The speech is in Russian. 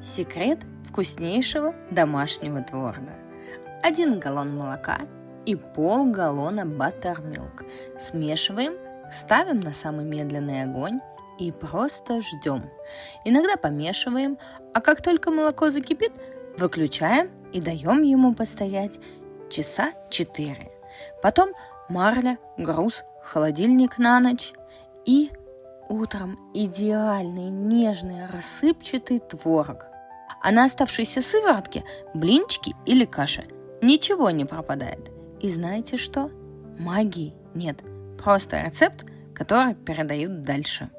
Секрет вкуснейшего домашнего творога. 1 галлон молока и пол-галлона баттермилк. Смешиваем, ставим на самый медленный огонь и просто ждем. Иногда помешиваем, а как только молоко закипит, выключаем и даем ему постоять часа 4. Потом марля, груз, холодильник на ночь и утром идеальный нежный рассыпчатый творог. А на оставшейся сыворотке блинчики или каша. Ничего не пропадает. И знаете что? Магии нет. Просто рецепт, который передают дальше.